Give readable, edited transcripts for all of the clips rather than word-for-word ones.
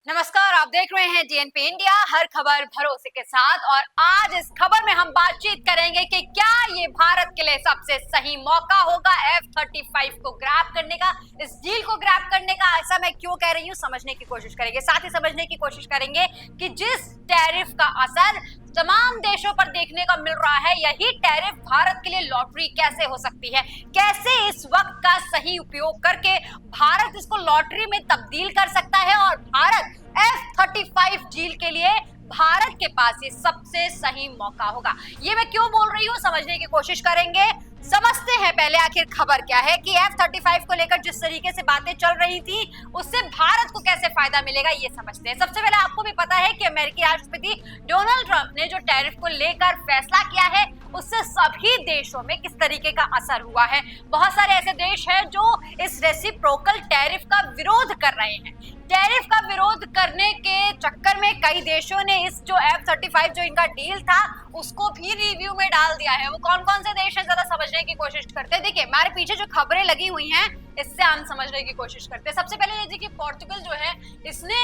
नमस्कार, आप देख रहे हैं डीएनपी इंडिया, हर खबर भरोसे के साथ। और आज इस खबर में हम बातचीत करेंगे कि क्या ये भारत के लिए सबसे सही मौका होगा F-35 को ग्रैब करने का, इस डील को ग्रैब करने का। ऐसा मैं क्यों कह रही हूँ, समझने की कोशिश करेंगे। साथ ही समझने की कोशिश करेंगे कि जिस टैरिफ का असर तमाम देशों पर देखने को मिल रहा है, यही टैरिफ भारत के लिए लॉटरी कैसे हो सकती है, कैसे इस वक्त का सही उपयोग करके भारत इसको लॉटरी में तब्दील कर सकता है और भारत F-35 डील के लिए भारत के पास ये सबसे सही मौका होगा। ये मैं क्यों बोल रही हूँ, समझने की कोशिश करेंगे। समझते हैं पहले आखिर खबर क्या है कि F-35 को लेकर जिस तरीके से बातें चल रही थी उससे भारत को कैसे फायदा मिलेगा, ये समझते हैं। सबसे पहले आपको भी पता है कि अमेरिकी राष्ट्रपति डोनाल्ड ट्रंप ने जो टैरिफ को लेकर फैसला किया है उससे सभी देशों में किस तरीके का असर हुआ है। बहुत सारे ऐसे देश हैं जो इस रेसिप्रोकल टैरिफ का विरोध कर रहे हैं। टैरिफ का विरोध करने के चक्कर में कई देशों ने इस जो F-35 जो इनका डील था उसको भी रिव्यू में डाल दिया है। वो कौन कौन से देश हैं, जरा समझने की कोशिश करते हैं। देखिए, हमारे पीछे जो खबरें लगी हुई हैं इससे हम समझने की कोशिश करते हैं। सबसे पहले ये देखिए, पोर्तुगल जो है इसने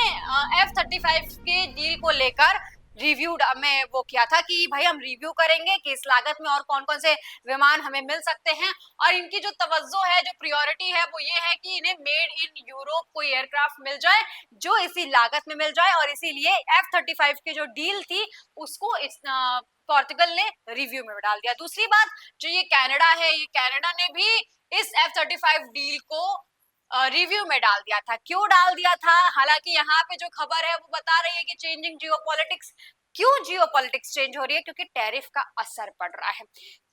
F-35 के डील को लेकर रिव्यू में वो किया था कि भाई हम रिव्यू करेंगे कि इस लागत में और कौन कौन से विमान हमें मिल सकते हैं। और इनकी जो तवज्जो है, जो प्रायोरिटी है, वो ये है कि इन्हें मेड इन यूरोप कोई एयरक्राफ्ट मिल जाए जो इसी लागत में मिल जाए। और इसीलिए F-35 की जो डील थी उसको इस पोर्तुगल ने रिव्यू में डाल दिया। दूसरी बात, जो ये कनाडा है, ये कनाडा ने भी इस F-35 डील को रिव्यू में डाल दिया था। क्यों डाल दिया था? हालांकि यहाँ पे जो खबर है वो बता रही है कि चेंजिंग जियोपॉलिटिक्स। क्यों जियोपॉलिटिक्स चेंज हो रही है? क्योंकि टैरिफ का असर पड़ रहा है।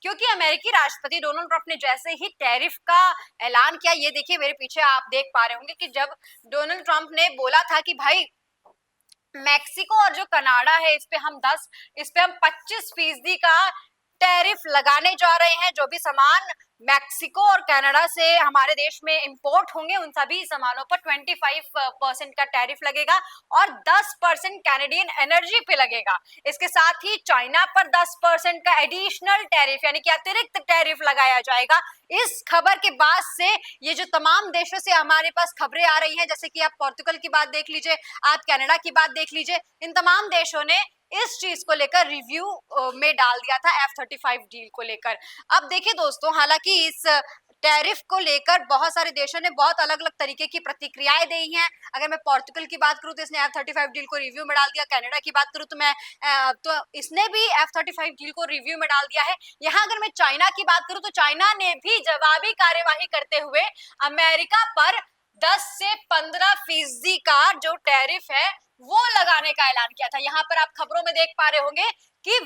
क्योंकि अमेरिकी राष्ट्रपति डोनाल्ड ट्रंप ने जैसे ही टैरिफ का ऐलान किया, ये देखिए मेरे पीछे आप देख पा रहे होंगे कि जब डोनाल्ड ट्रंप ने बोला था कि भाई मैक्सिको और जो कनाडा है इस पे हम 25% का टैरिफ लगाने जा रहे हैं। जो भी सामान मैक्सिको और कनाडा से हमारे देश में इंपोर्ट होंगे उन सभी सामानों पर 25% का टैरिफ लगेगा और 10% कैनेडियन एनर्जी पे लगेगा। इसके साथ ही चाइना पर 10% का एडिशनल टैरिफ यानी कि अतिरिक्त टैरिफ लगाया जाएगा। इस खबर के बाद से ये जो तमाम देशों से हमारे पास खबरें आ रही हैं, जैसे कि आप पोर्तुगल की बात देख लीजिए, आप कनाडा की बात देख लीजिए, इन तमाम देशों ने इस चीज को लेकर रिव्यू में डाल दिया था F-35 डील को लेकर। अब देखिए दोस्तों, हालांकि इस टैरिफ को लेकर बहुत सारे देशों ने बहुत अलग अलग तरीके की प्रतिक्रियाएं दी हैं। अगर मैं पोर्तुगल की बात करूं तो इसने F-35 डील को रिव्यू में डाल दिया। कनाडा की बात करूं तो इसने भी F-35 डील को रिव्यू में डाल दिया है। यहाँ अगर मैं चाइना की बात करूं तो चाइना ने भी जवाबी कार्यवाही करते हुए अमेरिका पर 10 से 15% का जो टैरिफ है वो लगाने का ऐलान किया था। यहाँ पर आप खबरों में देख पा रहे होंगे कि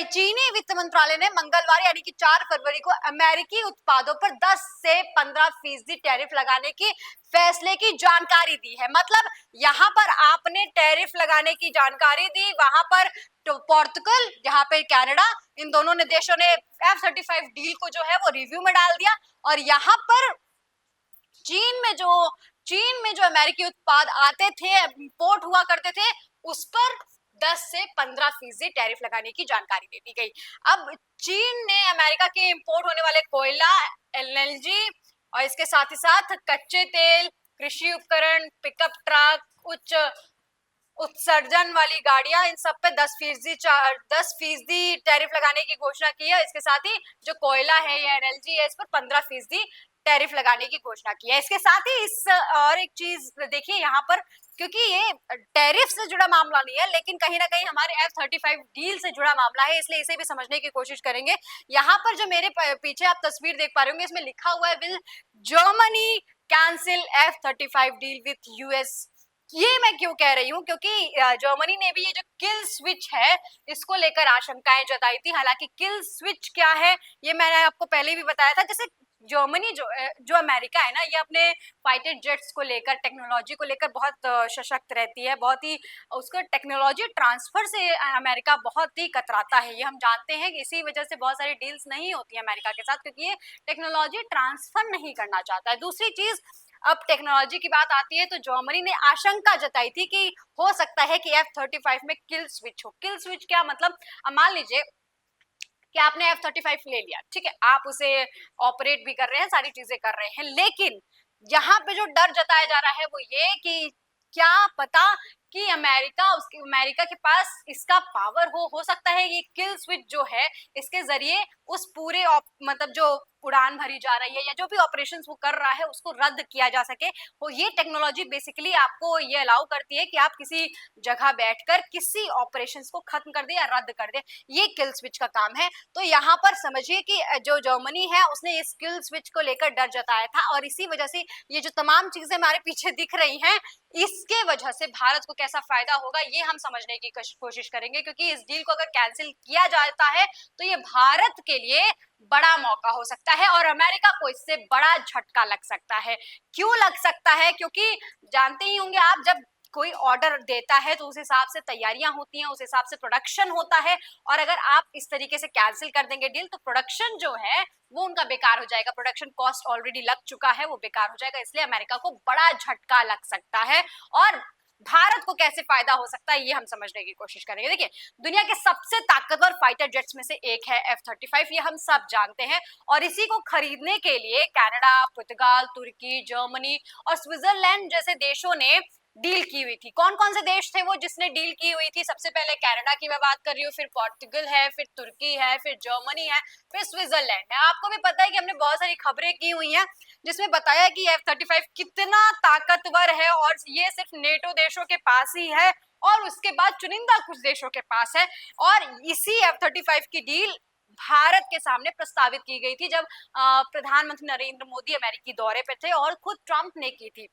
चीनी वित्त मंत्रालय ने मंगलवार यानी कि 4 फरवरी को अमेरिकी उत्पादों पर 10 से 15% टैरिफ लगाने की फैसले की जानकारी दी है। मतलब यहाँ पर आपने टैरिफ लगाने की जानकारी दी, वहां पर तो पोर्तुगल, यहाँ पे कनाडा, इन दोनों ने देशों ने F-35 डील को जो है वो रिव्यू में डाल दिया। और यहाँ पर चीन में जो अमेरिकी उत्पाद आते थे, इंपोर्ट हुआ करते थे, उस पर 10 से 15% टैरिफ लगाने की जानकारी दे दी गई। अब चीन ने अमेरिका के इंपोर्ट होने वाले कोयला, एलएनजी और इसके साथ ही साथ कच्चे तेल, कृषि उपकरण, पिकअप ट्रक, उच्च उत्सर्जन वाली गाड़ियां, इन सब पे 10% टैरिफ लगाने की घोषणा की है। इसके साथ ही जो कोयला है या एनएलजी है, इस पर 15% टैरिफ लगाने की घोषणा की है। इसके साथ ही इस और एक चीज देखिए यहाँ पर, क्योंकि ये टैरिफ से जुड़ा मामला नहीं है लेकिन कहीं ना कहीं हमारे F-35 डील से जुड़ा मामला है, इसलिए इसे भी समझने की कोशिश करेंगे। यहाँ पर जो मेरे पीछे आप तस्वीर देख पा रहे होंगे, इसमें लिखा हुआ है will Germany cancel F-35 deal with US. ये मैं क्यों कह रही हूँ? क्योंकि जर्मनी ने भी ये जो किल स्विच है इसको लेकर आशंकाएं जताई थी। हालांकि किल स्विच क्या है ये मैंने आपको पहले भी बताया था। जैसे जर्मनी जो अमेरिका है ना, ये अपने फाइटर जेट्स को लेकर, टेक्नोलॉजी को लेकर बहुत सशक्त रहती है, बहुत ही उसका टेक्नोलॉजी ट्रांसफर से अमेरिका बहुत ही कतराता है। ये हम जानते हैं कि इसी वजह से बहुत सारी डील्स नहीं होती है अमेरिका के साथ, क्योंकि ये टेक्नोलॉजी ट्रांसफर नहीं करना चाहता है। दूसरी चीज, अब टेक्नोलॉजी की बात आती है तो जर्मनी ने आशंका जताई थी कि हो सकता है कि F-35 में किल स्विच हो। किल स्विच क्या मतलब? मान लीजिए कि आपने F-35 ले लिया, ठीक है, आप उसे ऑपरेट भी कर रहे हैं, सारी चीजें कर रहे हैं, लेकिन यहाँ पे जो डर जताया जा रहा है वो ये कि क्या पता कि अमेरिका के पास इसका पावर हो सकता है ये किल स्विच जो है इसके जरिए उस पूरे मतलब जो उड़ान भरी जा रही है या जो भी ऑपरेशंस वो कर रहा है उसको रद्द किया जा सके। वो ये टेक्नोलॉजी बेसिकली आपको ये अलाउ करती है कि आप किसी जगह बैठकर किसी ऑपरेशंस को खत्म कर दे या रद्द कर दे, ये किल स्विच का काम है। तो यहाँ पर समझिए कि जो जर्मनी है उसने इस किल स्विच को लेकर डर जताया था और इसी वजह से ये जो तमाम चीजें हमारे पीछे दिख रही हैं इसके वजह से भारत को कैसा फायदा होगा ये हम समझने की कोशिश करेंगे, क्योंकि इस डील को अगर कैंसिल किया जाता है तो ये भारत के लिए बड़ा मौका हो सकता है और अमेरिका को इससे बड़ा झटका लग सकता है। क्यों लग सकता है? क्योंकि जानते ही होंगे आप, जब कोई ऑर्डर देता है तो उस हिसाब से तैयारियां होती हैं, उस हिसाब से प्रोडक्शन होता है और अगर आप इस तरीके से कैंसिल कर देंगे डील तो प्रोडक्शन जो है वो उनका बेकार हो जाएगा। प्रोडक्शन कॉस्ट ऑलरेडी लग चुका है, वो बेकार हो जाएगा। इसलिए अमेरिका को बड़ा झटका लग सकता है और भारत को कैसे फायदा हो सकता है ये हम समझने की कोशिश करेंगे। देखिए, दुनिया के सबसे ताकतवर फाइटर जेट्स में से एक है F-35, ये हम सब जानते हैं और इसी को खरीदने के लिए कनाडा, पुर्तगाल, तुर्की, जर्मनी और स्विट्जरलैंड जैसे देशों ने डील की हुई थी। कौन कौन से देश थे वो जिसने डील की हुई थी? सबसे पहले कनाडा की मैं बात कर रही हूँ, फिर पोर्तुगल है, फिर तुर्की है, फिर जर्मनी है, फिर स्विट्जरलैंड है। आपको भी पता है कि हमने बहुत सारी खबरें की हुई हैं जिसमें बताया कि F-35 कितना ताकतवर है और ये सिर्फ नेटो देशों के पास ही है और उसके बाद चुनिंदा कुछ देशों के पास है। और इसी F-35 की डील भारत के सामने प्रस्तावित की गई थी जब प्रधानमंत्री नरेंद्र मोदी अमेरिकी दौरे पे थे और खुद ट्रंप ने की थी।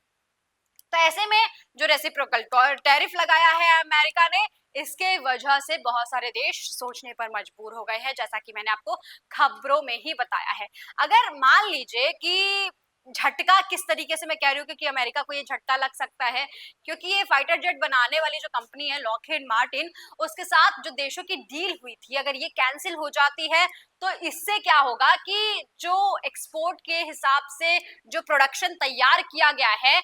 तो ऐसे में जो रेसिप्रोकल टैरिफ लगाया है अमेरिका ने, इसके वजह से बहुत सारे देश सोचने पर मजबूर हो गए हैं, जैसा कि मैंने आपको खबरों में ही बताया है। अगर मान लीजिए कि झटका किस तरीके से मैं कह रही हूँ, क्योंकि अमेरिका को ये झटका लग सकता है क्योंकि ये फाइटर जेट बनाने वाली जो कंपनी है लॉकहीड मार्टिन, उसके साथ जो देशों की डील हुई थी अगर ये कैंसिल हो जाती है तो इससे क्या होगा कि जो एक्सपोर्ट के हिसाब से जो प्रोडक्शन तैयार किया गया है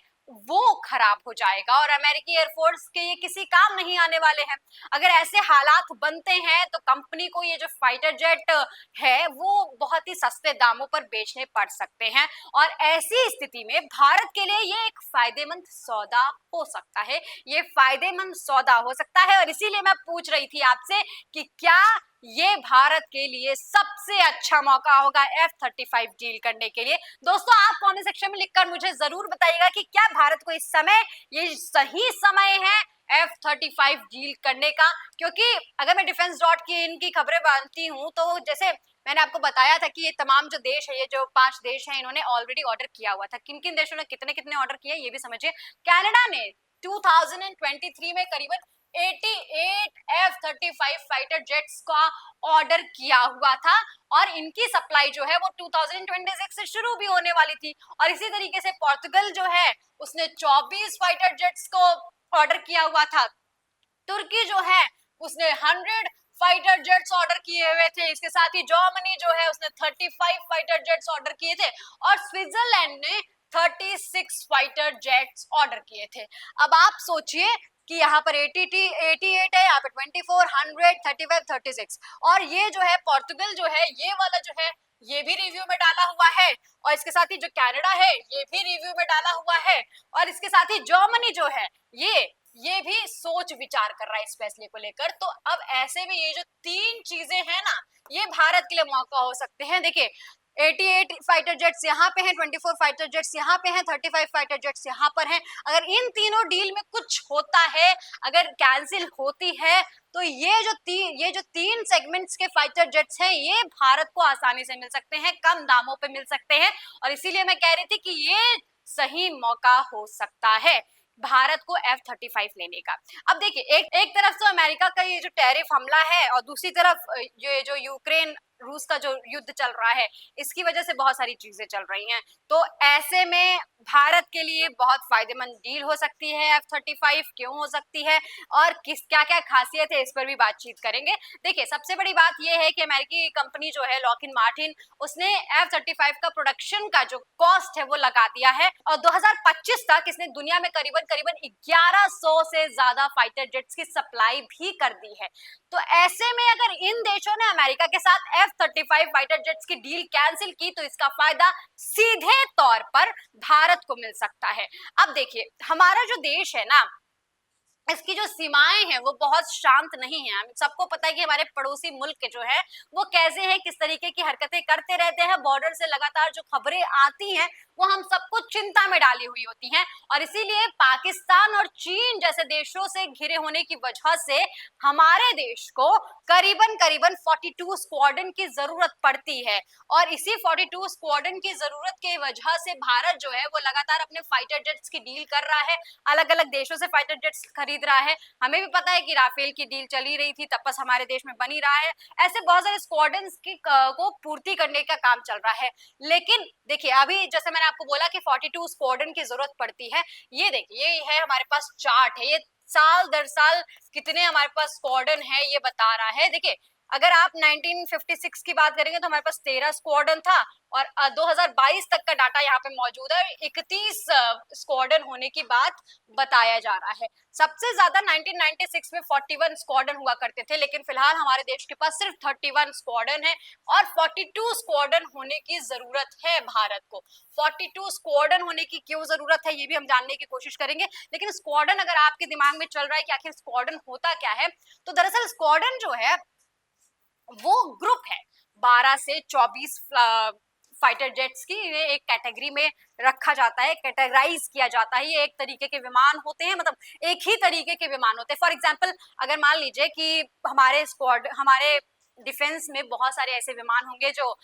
वो खराब हो जाएगा और अमेरिकी एयरफोर्स के ये किसी काम नहीं आने वाले हैं। अगर ऐसे हालात बनते हैं तो कंपनी को ये जो फाइटर जेट है वो बहुत ही सस्ते दामों पर बेचने पड़ सकते हैं और ऐसी स्थिति में भारत के लिए ये एक फायदेमंद सौदा हो सकता है। ये फायदेमंद सौदा हो सकता है और इसीलिए मैं पूछ रही थी आपसे कि क्या ये भारत के लिए सबसे अच्छा मौका होगा F-35 डील करने के लिए। दोस्तों, आप कमेंट सेक्शन में लिखकर मुझे जरूर बताइएगा कि क्या भारत को इस समय ये सही समय है F-35 डील करने का। क्योंकि अगर मैं डिफेंस डॉट की इनकी खबरें मानती हूँ तो जैसे मैंने आपको बताया था कि ये तमाम जो देश है, ये जो 5 देश हैं, इन्होंने ऑलरेडी ऑर्डर किया हुआ था। किन किन देशों ने कितने कितने ऑर्डर किया ये भी समझिए। कनाडा ने 2023 में करीबन 88 F-35 फाइटर जेट्स का ऑर्डर किया हुआ था और इनकी सप्लाई जो है वो 2026 से शुरू भी होने वाली थी। और इसी तरीके से पोर्तुगल जो है उसने 24 फाइटर जेट्स को ऑर्डर किया हुआ था। तुर्की जो है उसने 100 फाइटर जेट्स ऑर्डर किए हुए थे। इसके साथ ही जर्मनी जो है उसने 35 फाइटर जेट्स ऑर्डर किए थे और स्विट्जरलैंड ने 36 फाइटर जेट्स ऑर्डर किए थे। अब आप सोचिए कि यहाँ पर 88 है, यहाँ पे 24, 100, 35, 36 और ये जो है पोर्तुगल जो है ये वाला जो है ये भी रिव्यू में डाला हुआ है और इसके साथ ही जो कनाडा है ये भी रिव्यू में डाला हुआ है और इसके साथ ही जर्मनी जो है ये भी सोच विचार कर रहा है इस फैसले को लेकर। तो अब ऐसे में ये जो 3 चीजें हैं ना, ये भारत के लिए मौका हो सकते हैं। देखिए, 88 फाइटर जेट्स यहाँ पे हैं, 24 फाइटर जेट्स यहाँ पे हैं, 35 फाइटर जेट्स यहाँ पर हैं। अगर इन तीनों डील में कुछ होता है, अगर कैंसिल होती है तो ये जो 3 सेगमेंट्स के फाइटर जेट्स हैं ये भारत को आसानी से मिल सकते हैं, कम दामों पे मिल सकते हैं और इसीलिए मैं कह रही थी कि ये सही मौका हो सकता है भारत को F-35 लेने का। अब देखिए, एक तरफ तो अमेरिका का ये जो टैरिफ हमला है और दूसरी तरफ ये जो यूक्रेन रूस का जो युद्ध चल रहा है इसकी वजह से बहुत सारी चीजें चल रही हैं। तो ऐसे में भारत के लिए बहुत फायदेमंद डील हो सकती है F-35। क्यों हो सकती है और क्या क्या खासियत है इस पर भी बातचीत करेंगे। देखिए, सबसे बड़ी बात यह है कि अमेरिकी कंपनी जो है लॉकहीड मार्टिन उसने F-35 का प्रोडक्शन का जो कॉस्ट है वो लगा दिया है और 2025 तक इसने दुनिया में करीबन 1100 से ज्यादा फाइटर जेट्स की सप्लाई भी कर दी है। तो ऐसे में अगर इन देशों ने अमेरिका के साथ F-35 फाइटर जेट्स की डील कैंसिल की तो इसका फायदा सीधे तौर पर भारत को मिल सकता है। अब देखिए, हमारा जो देश है ना, इसकी जो सीमाएं हैं वो बहुत शांत नहीं है। हम सबको पता है कि हमारे पड़ोसी मुल्क जो है वो कैसे हैं, किस तरीके की हरकतें करते रहते हैं। बॉर्डर से लगातार जो खबरें आती हैं वो हम सबको चिंता में डाली हुई होती हैं, और इसीलिए पाकिस्तान और चीन जैसे देशों से घिरे होने की वजह से हमारे देश को करीबन करीबन 42 स्क्वाड्रन की जरूरत पड़ती है। और इसी 42 स्क्वाड्रन की जरूरत की वजह से भारत जो है वो लगातार अपने फाइटर जेट्स की डील कर रहा है, अलग अलग देशों से फाइटर जेट्स खरीद रहा है। हमें भी पता है कि राफेल की डील चली रही थी, तपस हमारे देश में बनी रहा है। ऐसे बहुत सारे स्क्वाड्रन्स की को पूर्ति करने का काम चल रहा है। लेकिन देखिए, अभी जैसे मैंने आपको बोला कि 42 स्क्वाड्रन की जरूरत पड़ती है, ये देखिए ये है हमारे पास चार्ट है, ये साल दर साल कितने हमारे पास स्क्वाड्रन है ये बता रहा है। देखिए, अगर आप 1956 की बात करेंगे तो हमारे पास 13 स्क्वाड्रन था, और 2022 तक का डाटा यहाँ पे मौजूद है, 31 स्क्वाड्रन होने की बात बताया जा रहा है। सबसे ज्यादा 1996 में 41 स्क्वाड्रन हुआ करते थे, लेकिन फिलहाल हमारे देश के पास सिर्फ 31 स्क्वाड्रन है, और 42 स्क्वाड्रन होने की जरूरत है भारत को। 42 स्क्वाड्रन होने की क्यों जरूरत है ये भी हम जानने की कोशिश करेंगे। लेकिन स्क्वाड्रन अगर आपके दिमाग में चल रहा है कि आखिर स्क्वाड्रन होता क्या है, तो दरअसल स्क्वाड्रन जो है वो ग्रुप है 12 से 24 फाइटर जेट्स की, ये एक कैटेगरी में रखा जाता है, कैटेगराइज किया जाता है। ये एक तरीके के विमान होते हैं, मतलब एक ही तरीके के विमान होते हैं। फॉर एग्जांपल, अगर मान लीजिए कि हमारे डिफेंस में बहुत सारे ऐसे विमान होंगे जो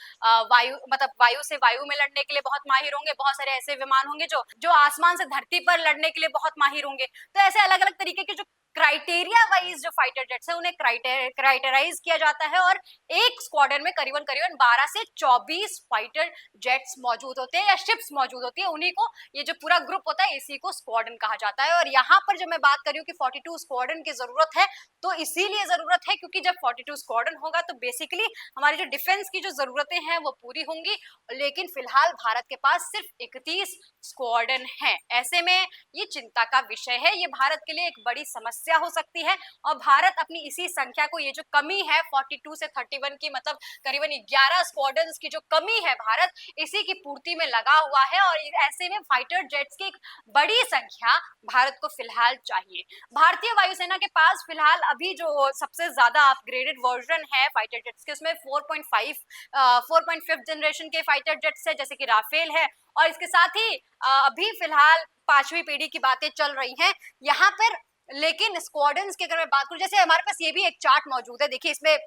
वायु मतलब वायु से वायु में लड़ने के लिए बहुत माहिर होंगे, बहुत सारे ऐसे विमान होंगे जो जो आसमान से धरती पर लड़ने के लिए बहुत माहिर होंगे। तो ऐसे अलग अलग तरीके के जो क्राइटेरिया वाइज जो फाइटर जेट्स है उन्हें क्राइटेराइज किया जाता है, और एक स्क्वाड्रन में करीबन करीबन 12 से 24 फाइटर जेट्स मौजूद होते हैं या शिप्स मौजूद होती है। उन्हीं को, ये जो पूरा ग्रुप होता है इसी को स्क्वाड्रन कहा जाता है। और यहाँ पर जब मैं बात कर रही हूँ कि 42 स्क्वाड्रन की जरूरत है, तो इसीलिए जरूरत है क्योंकि जब 42 स्क्वाड्रन होगा तो बेसिकली हमारी जो डिफेंस की जो जरूरतें हैं वो पूरी होंगी। लेकिन फिलहाल भारत के पास सिर्फ 31 स्क्वाड्रन है। ऐसे में ये चिंता का विषय है, ये भारत के लिए एक बड़ी समस्या हो सकती है। और भारत अपनी इसी संख्या को, ये जो कमी है 42 से 31 की, मतलब करीबन 11 स्क्वाड्रन्स की जो कमी है, भारत इसी की पूर्ति में लगा हुआ है। और ऐसे में फाइटर जेट्स की एक बड़ी संख्या भारत को फिलहाल चाहिए। भारतीय वायुसेना के पास फिलहाल अभी जो सबसे ज्यादा अपग्रेडेड वर्जन है फाइटर जेट्स के, उसमें 4.5 जनरेशन के फाइटर जेट्स है, जैसे कि राफेल है। और इसके साथ ही अभी फिलहाल 5वीं पीढ़ी की बातें चल रही हैं यहाँ पर। लेकिन स्क्वाड्रन्स की अगर मैं बात करूं, जैसे हमारे पास ये भी एक चार्ट मौजूद है, देखिए इसमें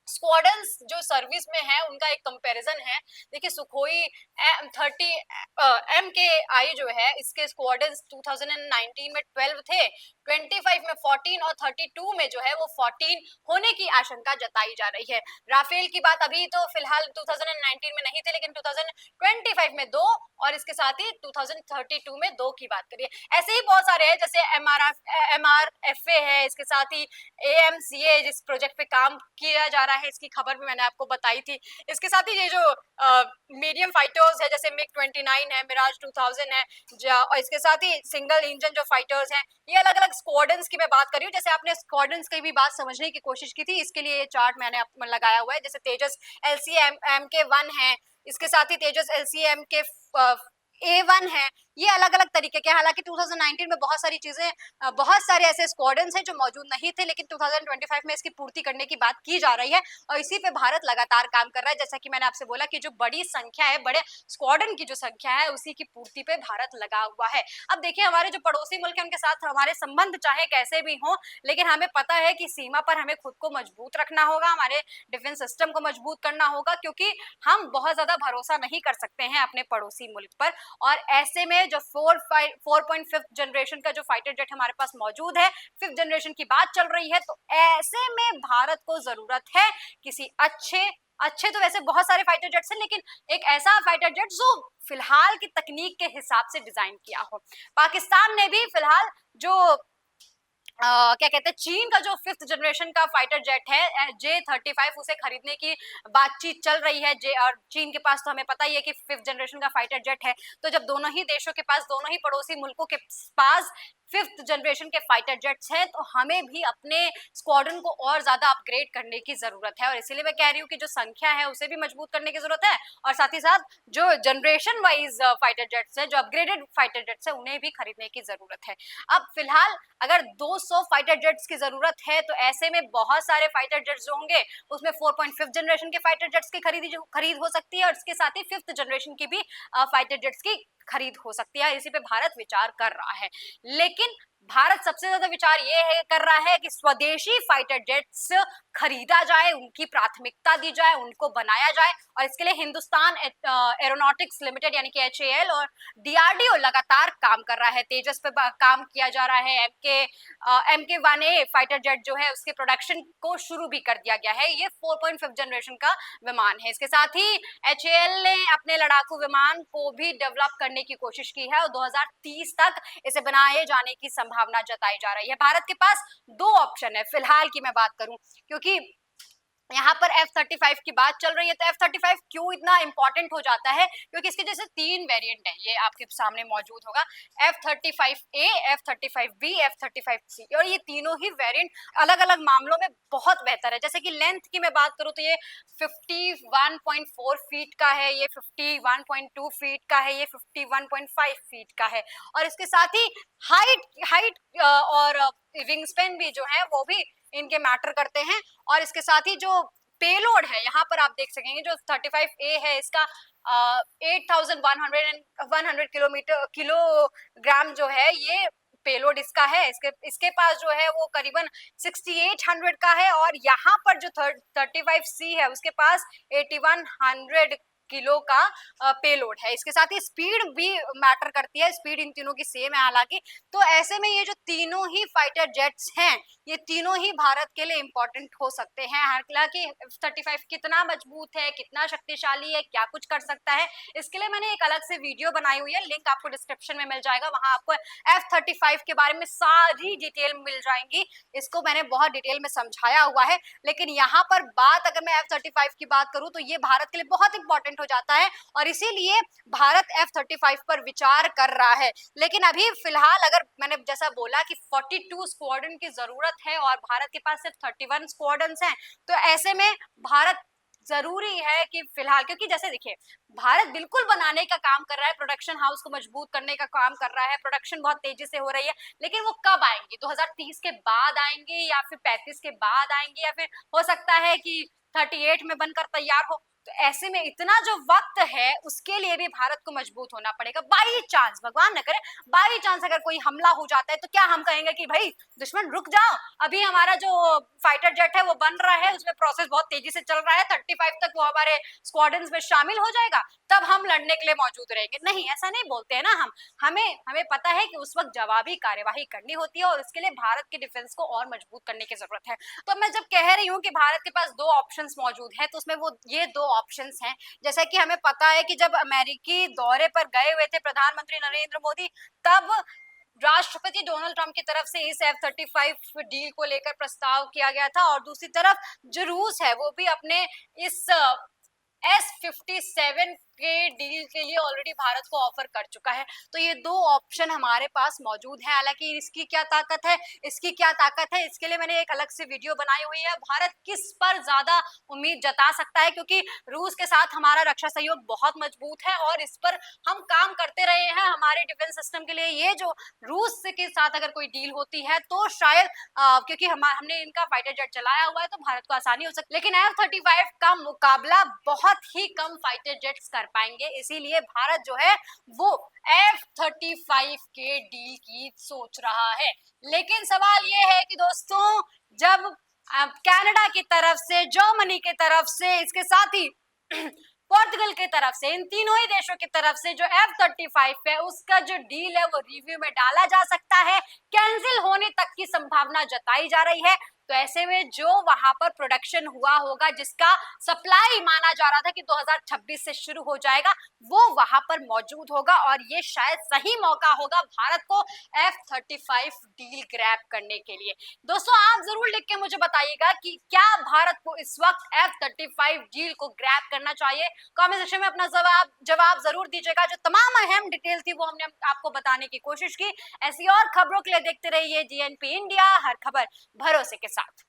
स्क्वाड्रन्स जो सर्विस में है उनका एक कंपैरिजन है। देखिए, सुखोई M30 MKI जो है, इसके स्क्वाड्रन्स 2019 में 12 थे, 25 में 14 और 32 में जो है वो 14 होने की आशंका जताई जा रही है। राफेल की बात अभी तो फिलहाल 2019 में नहीं थे, लेकिन 2025 में 2, और इसके साथ ही 2032 में 2 की बात करिए। ऐसे ही बहुत सारे हैं, जैसे MRFA है, इसके साथ ही AMCA जिस प्रोजेक्ट पे काम किया जा रहा है, इसकी खबर भी मैंने आपको बताई थी। इसके साथ ही ये जो मीडियम फाइटर्स है, जैसे MiG-29 है, मिराज 2000 है, और इसके साथ ही सिंगल इंजन जो फाइटर्स हैं, ये अलग अलग स्क्वाड्रन्स की मैं बात कर रही हूँ। जैसे आपने स्क्वाड्रन्स की भी बात समझने की कोशिश की थी, इसके लिए ये चार्ट मैंने लगाया हुआ है। जैसे तेजस LCA-MK1 है, इसके साथ ही तेजस LCA-MK A1 है, ये अलग अलग तरीके के। हालांकि 2019 में बहुत सारी चीजें, बहुत सारे ऐसे स्क्वाड्रन्स हैं जो मौजूद नहीं थे, लेकिन 2025 में इसकी पूर्ति करने की बात की जा रही है, और इसी पे भारत लगातार काम कर रहा है। जैसा कि मैंने आपसे बोला कि जो बड़ी संख्या है, बड़े स्क्वाड्रन की जो संख्या है, उसी की पूर्ति पे भारत लगा हुआ है। अब देखिए, हमारे जो पड़ोसी मुल्क है उनके साथ हमारे संबंध चाहे कैसे भी हों, लेकिन हमें पता है कि सीमा पर हमें खुद को मजबूत रखना होगा, हमारे डिफेंस सिस्टम को मजबूत करना होगा, क्योंकि हम बहुत ज्यादा भरोसा नहीं कर सकते हैं अपने पड़ोसी मुल्क पर। और ऐसे में जो 4.5 जनरेशन का जो फाइटर जेट हमारे पास मौजूद है, 5th जनरेशन की बात चल रही है, तो ऐसे में भारत को जरूरत है किसी अच्छे तो वैसे बहुत सारे फाइटर जेट्स हैं, लेकिन एक ऐसा फाइटर जेट जो फिलहाल की तकनीक के हिसाब से डिजाइन किया हो। पाकिस्तान ने भी फिलहाल जो क्या कहते हैं, चीन का जो 5th जनरेशन का फाइटर जेट है J-35, उसे खरीदने की बातचीत चल रही है। और चीन के पास तो हमें पता ही है कि 5th जनरेशन का फाइटर जेट है। तो जब दोनों ही देशों के पास, दोनों ही पड़ोसी मुल्कों के पास 5th जनरेशन के फाइटर जेट्स हैं, तो हमें भी अपने स्क्वाड्रन को और ज्यादा अपग्रेड करने की जरूरत है। और इसीलिए मैं कह रही हूँ कि जो संख्या है उसे भी मजबूत करने की जरूरत है, और साथ ही साथ जो जनरेशन वाइज फाइटर जेट्स है, जो अपग्रेडेड फाइटर जेट्स है, उन्हें भी खरीदने की जरूरत है। अब फिलहाल अगर 200 फाइटर जेट्स की जरूरत है, तो ऐसे में बहुत सारे फाइटर जेट्स जो होंगे उसमें 4.5 जनरेशन के फाइटर जेट्स की खरीद हो सकती है, और इसके साथ ही 5th जनरेशन की भी फाइटर जेट्स की खरीद हो सकती है। इसी पे भारत विचार कर रहा है, लेकिन भारत सबसे ज्यादा विचार ये है कर रहा है कि स्वदेशी फाइटर जेट्स खरीदा जाए, उनकी प्राथमिकता दी जाए, उनको बनाया जाए, और इसके लिए हिंदुस्तान एरोनॉटिक्स लिमिटेड यानी कि HAL और DRDO लगातार काम कर रहा है। तेजस पे काम किया जा रहा है। MK1A फाइटर जेट जो है उसके प्रोडक्शन को शुरू भी कर दिया गया है। ये 4.5 जनरेशन का विमान है। इसके साथ ही HAL ने अपने लड़ाकू विमान को भी डेवलप करने की कोशिश की है और 2030 तक इसे बनाए जाने की संभावना जताई जा रही है। भारत के पास दो ऑप्शन है फिलहाल की मैं बात करूं, क्योंकि यहाँ पर F-35 की बात चल रही है। तो F-35 क्यों इतना इंपॉर्टेंट हो जाता है, क्योंकि इसके जैसे 3 वेरिएंट हैं, ये आपके सामने मौजूद होगा। F-35A, F-35B, F-35C, और ये तीनों ही वेरिएंट अलग अलग मामलों में बहुत बेहतर है। जैसे कि लेंथ की मैं बात करूँ तो ये 51.4 फीट का है, ये 51.2 फीट का है, ये 51.5 फीट का है, और इसके साथ ही हाइट और विंग स्पेन भी जो है वो भी इनके मैटर करते हैं। और इसके साथ ही जो पेलोड है, यहाँ पर आप देख सकेंगे जो 35A है इसका 8,100 किलोग्राम जो है ये पेलोड इसका है। इसके पास जो है वो करीबन 6800 का है, और यहाँ पर जो 35C है उसके पास 8100 किलो का पेलोड है। इसके साथ ही स्पीड भी मैटर करती है, स्पीड इन तीनों की सेम है हालांकि। तो ऐसे में ये जो तीनों ही फाइटर जेट्स हैं ये तीनों ही भारत के लिए इंपॉर्टेंट हो सकते हैं। हालांकि F-35 कितना मजबूत है, कितना शक्तिशाली है, क्या कुछ कर सकता है, इसके लिए मैंने एक अलग से वीडियो बनाई हुई है, लिंक आपको डिस्क्रिप्शन में मिल जाएगा। वहां आपको F-35 के बारे में सारी डिटेल मिल जाएंगी। इसको मैंने बहुत डिटेल में समझाया हुआ है। लेकिन यहाँ पर बात अगर मैं F-35 की बात करूं तो ये भारत के लिए बहुत इंपॉर्टेंट हो जाता है, और इसीलिए भारत F-35 पर विचार कर रहा है। लेकिन अभी फिलहाल अगर मैंने जैसा बोला कि 42 स्क्वाड्रन की जरूरत है और भारत के पास सिर्फ 31 स्क्वाड्रन्स हैं, तो ऐसे में भारत जरूरी है कि फिलहाल, क्योंकि जैसे देखिए भारत बिल्कुल बनाने का काम कर रहा है, प्रोडक्शन हाउस को मजबूत करने का काम कर रहा है, प्रोडक्शन बहुत तेजी से हो रही है, लेकिन वो कब आएंगे? 2030 के बाद आएंगे, या फिर 35 के बाद आएंगे, या फिर हो सकता है कि 38 में बनकर तैयार हो। तो ऐसे में इतना जो वक्त है उसके लिए भी भारत को मजबूत होना पड़ेगा। बाई चांस, भगवान न करे, बाई चांस अगर कोई हमला हो जाता है तो क्या हम कहेंगे कि भाई दुश्मन रुक जाओ, अभी हमारा जो फाइटर जेट है वो बन रहा है, उसमें प्रोसेस बहुत तेजी से चल रहा है, 35 तक वो हमारे स्क्वाड्रन्स में शामिल हो जाएगा, तब हम लड़ने के लिए मौजूद रहेंगे? नहीं, ऐसा नहीं बोलते हैं ना हम। हमें पता है कि उस वक्त जवाबी कार्यवाही करनी होती है, और उसके लिए भारत के डिफेंस को और मजबूत करने की जरूरत है। तो मैं जब कह रही हूँ कि भारत के पास दो ऑप्शंस मौजूद हैं, तो उसमें वो ये दो ऑप्शंस हैं। जैसा कि हमें पता है कि जब अमेरिकी दौरे पर गए हुए थे प्रधानमंत्री नरेंद्र मोदी, तब राष्ट्रपति डोनाल्ड ट्रंप की तरफ से इस F-35 डील को लेकर प्रस्ताव किया गया था, और दूसरी तरफ जो रूस है वो भी अपने इस S-57 के डील के लिए ऑलरेडी भारत को ऑफर कर चुका है। तो ये दो ऑप्शन हमारे पास मौजूद है। हालांकि इसकी क्या ताकत है, इसकी क्या ताकत है, इसके लिए मैंने एक अलग से वीडियो बनाई हुई है। भारत किस पर ज्यादा उम्मीद जता सकता है, क्योंकि रूस के साथ हमारा रक्षा सहयोग बहुत मजबूत है और इस पर हम काम करते रहे हैं हमारे डिफेंस सिस्टम के लिए। ये जो रूस के साथ अगर कोई डील होती है तो शायद क्योंकि हमने इनका फाइटर जेट चलाया हुआ है तो भारत को आसानी हो सकती है। लेकिन F-35 का मुकाबला बहुत ही कम फाइटर जेट्स कर पाएंगे, इसीलिए भारत जो है वो F-35 के डील की सोच रहा है। लेकिन सवाल ये है कि दोस्तों, जब कनाडा की तरफ से, जर्मनी की तरफ से, इसके साथ ही पोर्तुगल की तरफ से, इन तीनों ही देशों की तरफ से जो F-35 है उसका जो डील है वो रिव्यू में डाला जा सकता है, कैंसिल होने तक की संभावना जताई जा रही है। तो ऐसे में जो वहां पर प्रोडक्शन हुआ होगा, जिसका सप्लाई माना जा रहा था कि 2026 से शुरू हो जाएगा, वो वहां पर मौजूद होगा और ये शायद सही मौका होगा भारत को F-35 डील ग्रैब करने के लिए। दोस्तों, आप जरूर लिख के मुझे बताइएगा कि क्या भारत को इस वक्त F-35 डील को ग्रैब करना चाहिए। कमेंट सेक्शन में अपना जवाब जरूर दीजिएगा। जो तमाम अहम डिटेल थी वो हमने आपको बताने की कोशिश की। ऐसी और खबरों के लिए देखते रहिए DNP इंडिया, हर खबर भरोसे के साथ।